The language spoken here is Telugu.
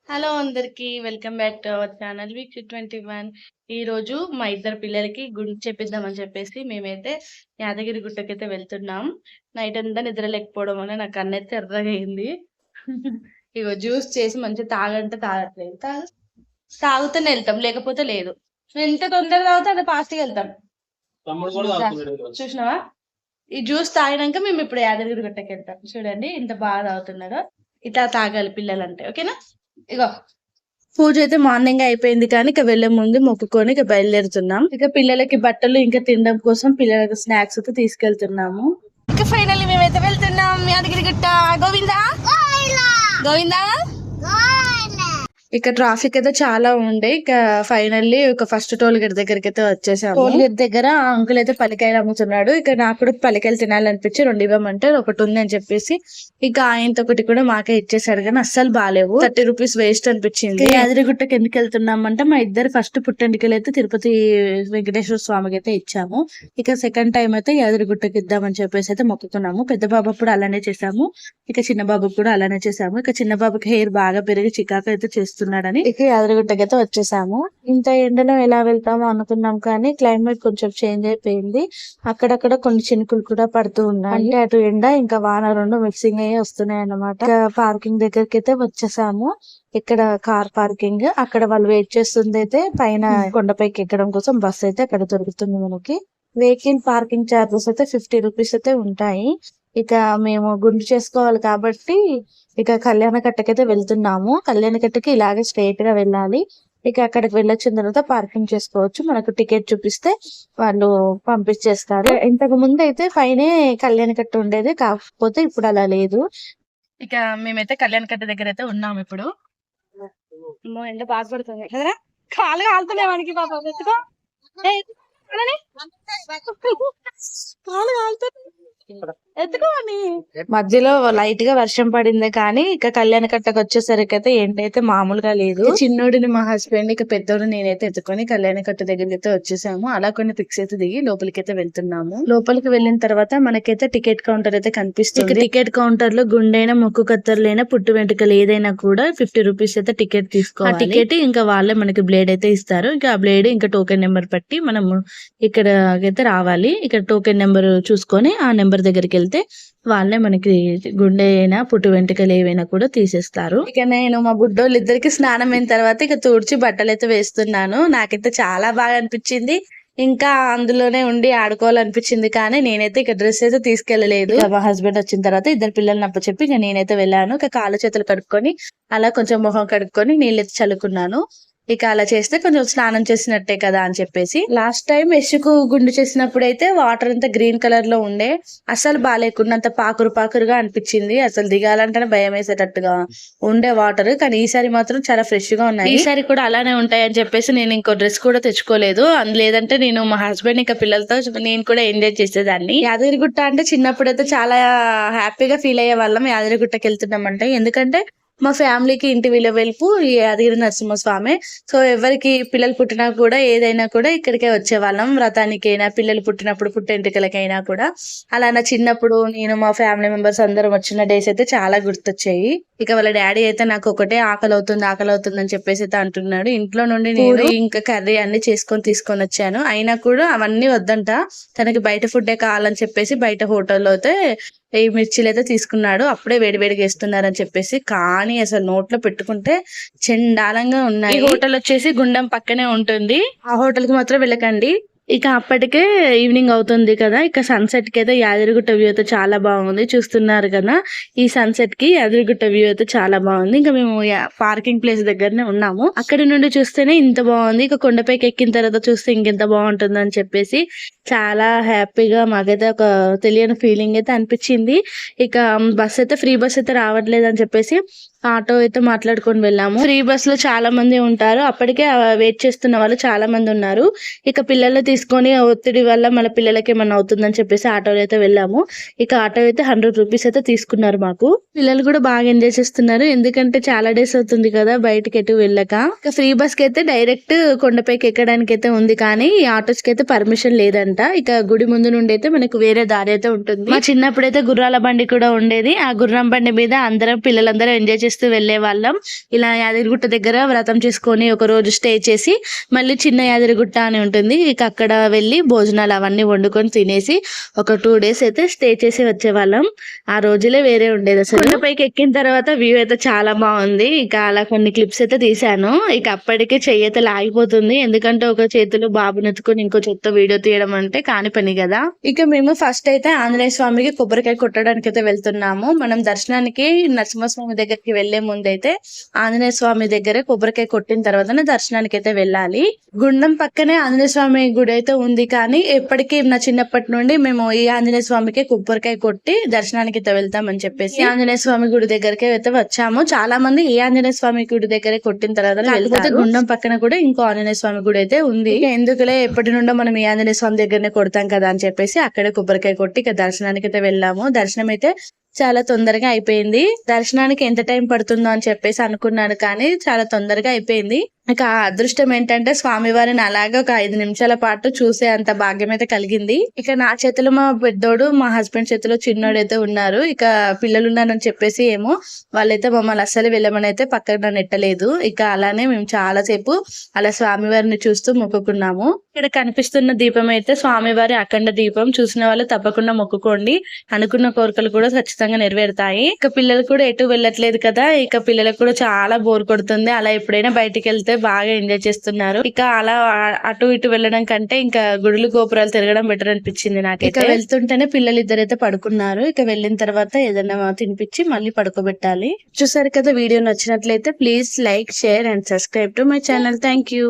హలో అందరికి welcome back to our channel week 21. ఈ రోజు మా ఇద్దరు పిల్లలకి గుండు చేపిద్దామని చెప్పేసి మేమైతే యాదగిరి గుట్టకైతే వెళ్తున్నాం. నైట్ అంతా నిద్ర లేకపోవడం వల్ల నా కన్నైతే ఎర్రగా అయింది. ఇగో జ్యూస్ చేసి మంచిగా తాగంటే తాగట్లేదు. తాగుతూనే వెళ్తాం, లేకపోతే లేదు. ఎంత తొందరగా తాగుతా అంత ఫాస్ట్గా వెళ్తాం. చూసినావా? ఈ జ్యూస్ తాగినాక మేము ఇప్పుడు యాదగిరి గుట్టకి వెళ్తాం. చూడండి ఇంత బాగా తాగుతున్నారో. ఇట్లా తాగాలి పిల్లలంటే, ఓకేనా? ఇగో పూజ అయితే మార్నింగ్ అయిపోయింది, కానీ ఇక వెళ్లే ముందు మొక్కుకొని ఇక బయలుదేరుతున్నాం. ఇక పిల్లలకి బట్టలు ఇంకా తినడం కోసం పిల్లలకి స్నాక్స్ అయితే తీసుకెళ్తున్నాము. ఇక ఫైనల్లీ మేమైతే వెళ్తున్నాం యాదగిరిగుట్ట. గోవిందా గోవిందా. ఇక ట్రాఫిక్ అయితే చాలా ఉండే. ఇక ఫైనల్లీ ఒక ఫస్ట్ టోల్ గేట్ దగ్గరికి అయితే వచ్చేసాము. టోల్ గేట్ దగ్గర అంకుల్ అయితే పలికాయలు అమ్ముతున్నాడు. ఇక నాకు కూడా పలికాయలు తినాలనిపించి 2 ఇవ్వమంటే ఒకటి ఉంది అని చెప్పేసి ఇక ఆయనతో ఒకటి కూడా మాకే ఇచ్చేసాడు, కానీ అస్సలు బాగాలేవు. 30 రూపీస్ వేస్ట్ అనిపించింది. యాదగిరిగుట్టకి ఎందుకు వెళ్తున్నామంటే మా ఇద్దరు ఫస్ట్ పుట్టెంటికలు అయితే తిరుపతి వెంకటేశ్వర స్వామికి అయితే ఇచ్చాము. ఇక సెకండ్ టైం అయితే యాదగిరిగుట్టకి ఇద్దామని చెప్పేసి అయితే మొక్కుతున్నాము. పెద్ద బాబు కూడా అలానే చేసాము, ఇక చిన్న బాబుకి కూడా అలానే చేసాము. ఇక చిన్న బాబుకి హెయిర్ బాగా పెరిగి చికాకు అయితే చేస్తున్నాడని ఇక యాదగిరిగుట్టకి అయితే వచ్చేసాము. ఇంత ఎండలో ఎలా వెళ్తామో అనుకున్నాం, కానీ క్లైమేట్ కొంచెం చేంజ్ అయిపోయింది. అక్కడక్కడ కొన్ని చినుకులు కూడా పడుతూ ఉన్నాయి. అంటే అటు ఎండ ఇంకా వాన రెండు మిక్సింగ్ అయ్యి వస్తున్నాయి అన్నమాట. పార్కింగ్ దగ్గరికి అయితే వచ్చేసాము. ఇక్కడ కార్ పార్కింగ్, అక్కడ వాళ్ళు వెయిట్ చేస్తుంది అయితే పైన కొండపైకి ఎక్కడం కోసం బస్ అయితే అక్కడ దొరుకుతుంది మనకి. వెహికల్ పార్కింగ్ చార్జెస్ అయితే 50 రూపీస్ అయితే ఉంటాయి. ఇక మేము గుండు చేసుకోవాలి కాబట్టి ఇక కళ్యాణకట్టకైతే వెళ్తున్నాము. కళ్యాణకట్టకి ఇలాగే స్ట్రైట్ గా వెళ్ళాలి. ఇక అక్కడికి వెళ్ళొచ్చిన తర్వాత పార్కింగ్ చేసుకోవచ్చు. మనకు టికెట్ చూపిస్తే వాళ్ళు పంపించేస్తారు. ఇంతకు ముందు అయితే పైనే కళ్యాణకట్ట ఉండేది, కాకపోతే ఇప్పుడు అలా లేదు. ఇక మేమైతే కళ్యాణకట్ట దగ్గర అయితే ఉన్నాము ఇప్పుడు. ఎండ బాగా పడుతుంది కదరా, కాలు కాలుతున్నాయి మనకి. పాప ఎత్తుకో, కాలు కాలుతుంది, ఎత్తుకోని. మధ్యలో లైట్ గా వర్షం పడింది, కానీ ఇక కళ్యాణకట్టకు వచ్చేసరికి అయితే ఏంటైతే మామూలుగా లేదు. చిన్నోడిని మా హస్బెండ్, ఇక పెద్దోడు నేనైతే ఎత్తుకొని కళ్యాణకట్ట దగ్గరికి అయితే వచ్చేసాము. అలా కొన్ని పిక్స్ అయితే దిగి లోపలికి అయితే వెళ్తున్నాము. లోపలికి వెళ్ళిన తర్వాత మనకైతే టికెట్ కౌంటర్ అయితే కనిపిస్తుంది. టికెట్ కౌంటర్ లో గుండైనా మొక్కు కత్తర్లైనా పుట్టు వెంట్రుకలు ఏదైనా కూడా 50 రూపీస్ అయితే టికెట్ తీసుకోవాలి. ఆ టికెట్ ఇంకా వాళ్ళే మనకి బ్లేడ్ అయితే ఇస్తారు. ఇంకా ఆ బ్లేడ్ ఇంకా టోకెన్ నెంబర్ పట్టి మనము ఇక్కడ అయితే రావాలి. ఇక్కడ టోకెన్ నెంబర్ చూసుకొని ఆ నెంబర్ దగ్గరికి వెళ్తే వాళ్ళే మనకి గుండె అయినా పుట్టు వెంట్రుకలు ఏవైనా కూడా తీసేస్తారు. ఇక నేను మా బుడ్డోళ్ళు ఇద్దరికి స్నానం అయిన తర్వాత ఇక తూడ్చి బట్టలు అయితే వేస్తున్నాను. నాకైతే చాలా బాగా అనిపించింది. ఇంకా అందులోనే ఉండి ఆడుకోవాలనిపించింది, కానీ నేనైతే ఇక డ్రెస్ అయితే తీసుకెళ్లలేదు. మా హస్బెండ్ వచ్చిన తర్వాత ఇద్దరు పిల్లల్ని అప్పచెప్పి ఇక నేనైతే వెళ్ళాను. ఇక కాళ్ళు చేతులు కడుక్కొని అలా కొంచెం మొహం కడుక్కొని నీళ్ళైతే చల్లుకున్నాను. ఇక అలా చేస్తే కొంచెం స్నానం చేసినట్టే కదా అని చెప్పేసి. లాస్ట్ టైం యశ్కు గుండు చేసినప్పుడు అయితే వాటర్ అంతా గ్రీన్ కలర్ లో ఉండే, అసలు బాగాలేకున్నంత పాకురు పాకురుగా అనిపించింది. అసలు దిగాలంటేనే భయం వేసేటట్టుగా ఉండే వాటర్, కానీ ఈసారి మాత్రం చాలా ఫ్రెష్ గా ఉన్నాయి. ఈసారి కూడా అలానే ఉంటాయని చెప్పేసి నేను ఇంకో డ్రెస్ కూడా తెచ్చుకోలేదు. లేదంటే నేను మా హస్బెండ్ ఇంకా పిల్లలతో నేను కూడా ఎంజాయ్ చేసేదాన్ని. యాదగిరిగుట్ట అంటే చిన్నప్పుడు అయితే చాలా హ్యాపీగా ఫీల్ అయ్యే వాళ్ళం యాదగిరిగుట్టకి వెళ్తున్నామంటే. ఎందుకంటే మా ఫ్యామిలీకి ఇంటి వెలుపు ఈ యాదగిరి నరసింహస్వామి. సో ఎవరికి పిల్లలు పుట్టినా కూడా ఏదైనా కూడా ఇక్కడికే వచ్చేవాళ్ళం. వ్రతానికైనా, పిల్లలు పుట్టినప్పుడు పుట్టెంటుకలకైనా కూడా. అలా నా చిన్నప్పుడు నేను మా ఫ్యామిలీ మెంబర్స్ అందరం వచ్చిన డేస్ అయితే చాలా గుర్తొచ్చాయి. ఇక వాళ్ళ డాడీ అయితే నాకు ఒకటే ఆకలి అవుతుంది అని చెప్పేసి అయితే అంటున్నాడు. ఇంట్లో నుండి నేను ఇంకా కర్రీ అన్ని తీసుకొని వచ్చాను. అయినా కూడా అవన్నీ వద్దంట, తనకి బయట ఫుడ్డే కావాలని చెప్పేసి బయట హోటల్లో అయితే ఈ మిర్చిలు అయితే తీసుకున్నాడు. అప్పుడే వేడివేడిగా వేస్తున్నారని చెప్పేసి, కానీ అసలు నోట్లో పెట్టుకుంటే చండాలంగా ఉన్నాయి. ఈ హోటల్ వచ్చేసి గుండం పక్కనే ఉంటుంది, ఆ హోటల్ కి మాత్రం వెళ్ళకండి. ఇక అప్పటికే ఈవినింగ్ అవుతుంది కదా. ఇక సన్సెట్ కి అయితే యాదగిరిగుట్ట వ్యూ అయితే చాలా బాగుంది, చూస్తున్నారు కదా. ఈ సన్సెట్ కి యాదగిరిగుట్ట వ్యూ అయితే చాలా బాగుంది. ఇంకా మేము పార్కింగ్ ప్లేస్ దగ్గరనే ఉన్నాము. అక్కడి నుండి చూస్తేనే ఇంత బాగుంది, ఇక కొండపైకి ఎక్కిన తర్వాత చూస్తే ఇంకెంత బాగుంటుంది అని చెప్పేసి చాలా హ్యాపీగా మాకైతే ఒక తెలియని ఫీలింగ్ అయితే అనిపించింది. ఇక బస్ అయితే ఫ్రీ బస్ అయితే రావట్లేదు అని చెప్పేసి ఆటో అయితే మాట్లాడుకొని వెళ్ళాము. ఫ్రీ బస్ లో చాలా మంది ఉంటారు, అప్పటికే వెయిట్ చేస్తున్న వాళ్ళు చాలా మంది ఉన్నారు. ఇక పిల్లలు తీసుకొని ఒత్తిడి వల్ల మన పిల్లలకి ఏమన్నా అవుతుందని చెప్పేసి ఆటోలో అయితే వెళ్ళాము. ఇక ఆటో అయితే 100 రూపీస్ అయితే తీసుకున్నారు మాకు. పిల్లలు కూడా బాగా ఎంజాయ్ చేస్తున్నారు, ఎందుకంటే చాలా డేస్ అవుతుంది కదా బయటకి ఎటు వెళ్ళక. ఇక ఫ్రీ బస్ కి అయితే డైరెక్ట్ కొండపైకి ఎక్కడానికి అయితే ఉంది, కానీ ఈ ఆటోస్ కి అయితే పర్మిషన్ లేదంట. ఇక గుడి ముందు నుండి అయితే మనకు వేరే దారి అయితే ఉంటుంది. మా చిన్నప్పుడైతే గుర్రాల బండి కూడా ఉండేది. ఆ గుర్రం బండి మీద అందరం పిల్లలందరూ ఎంజాయ్ చేస్తూ చేస్తూ వెళ్లే వాళ్ళం. ఇలా యాదగిరిగుట్ట దగ్గర వ్రతం చేసుకొని ఒక రోజు స్టే చేసి మళ్ళీ చిన్న యాదగిరిగుట్ట అని ఉంటుంది, ఇక అక్కడ వెళ్ళి భోజనాలు అవన్నీ వండుకొని తినేసి ఒక 2 days అయితే స్టే చేసి వచ్చేవాళ్ళం. ఆ రోజులే వేరే ఉండేది. అసలు కొండపైకి ఎక్కిన తర్వాత వ్యూ అయితే చాలా బాగుంది. ఇక అలా కొన్ని క్లిప్స్ అయితే తీసాను. ఇక అప్పటికే చెయ్యి అయితే లాగిపోతుంది, ఎందుకంటే ఒక చేతిలో బాబుని ఎత్తుకొని ఇంకో చేతితో వీడియో తీయడం అంటే కాని పని కదా. ఇక మేము ఫస్ట్ అయితే ఆంజనేయ స్వామికి కొబ్బరికాయ కొట్టడానికి అయితే వెళ్తున్నాము. మనం దర్శనానికి నరసింహస్వామి దగ్గరికి వెళ్లే ముందైతే ఆంజనేయ స్వామి దగ్గర కొబ్బరికాయ కొట్టిన తర్వాతనే దర్శనానికి అయితే వెళ్ళాలి. గుండం పక్కనే ఆంజనేయ స్వామి గుడి అయితే ఉంది, కానీ ఎప్పటికీ నా చిన్నప్పటి నుండి మేము ఈ ఆంజనేయ స్వామికి కొబ్బరికాయ కొట్టి దర్శనానికి అయితే వెళ్తామని చెప్పేసి ఆంజనేయ స్వామి గుడి దగ్గరికి అయితే వచ్చాము. చాలా మంది ఈ ఆంజనేయ స్వామి గుడి దగ్గర కొట్టిన తర్వాత లేకపోతే గుండం పక్కన కూడా ఇంకో ఆంజనేయ స్వామి గుడి అయితే ఉంది. ఎందుకులే ఎప్పటి నుండో మనం ఈ ఆంజనేయ స్వామి దగ్గరనే కొడతాం కదా అని చెప్పేసి అక్కడే కొబ్బరికాయ కొట్టి ఇక దర్శనానికి అయితే వెళ్ళాము. దర్శనం అయితే చాలా తొందరగా అయిపోయింది. దర్శనానికి ఎంత టైం పడుతుందో అని చెప్పేసి అనుకున్నాను, కానీ చాలా తొందరగా అయిపోయింది. ఇక ఆ అదృష్టం ఏంటంటే స్వామివారిని అలాగే ఒక 5 నిమిషాల పాటు చూసే అంత భాగ్యం అయితే కలిగింది. ఇక నా చేతిలో మా పెద్దోడు, మా హస్బెండ్ చేతిలో చిన్నోడు అయితే ఉన్నారు. ఇక పిల్లలు ఉన్నారని చెప్పేసి ఏమో వాళ్ళైతే మమ్మల్ని అస్సలు వెళ్ళమని అయితే పక్కన నెట్టలేదు. ఇక అలానే మేము చాలా సేపు అలా స్వామివారిని చూస్తూ మొక్కుకున్నాము. ఇక్కడ కనిపిస్తున్న దీపం అయితే స్వామివారి అఖండ దీపం. చూసిన వాళ్ళు తప్పకుండా మొక్కుకోండి, అనుకున్న కోరికలు కూడా ఖచ్చితంగా నెరవేరుతాయి. ఇక పిల్లలు కూడా ఎటు వెళ్ళట్లేదు కదా, ఇక పిల్లలకు కూడా చాలా బోర్ కొడుతుంది. అలా ఎప్పుడైనా బయటికి వెళ్తే బాగా ఎంజాయ్ చేస్తున్నారు. ఇక అలా అటు ఇటు వెళ్ళడం కంటే ఇంకా గుడులు గోపురాలు తిరగడం బెటర్ అనిపించింది నాకైతే. వెళ్తుంటేనే పిల్లలు ఇద్దరైతే పడుకున్నారు. ఇక వెళ్ళిన తర్వాత ఏదైనా తినిపించి మళ్ళీ పడుకోబెట్టాలి. చూసారు కదా, వీడియో నచ్చినట్లయితే please like, share and subscribe to my channel. Thank you.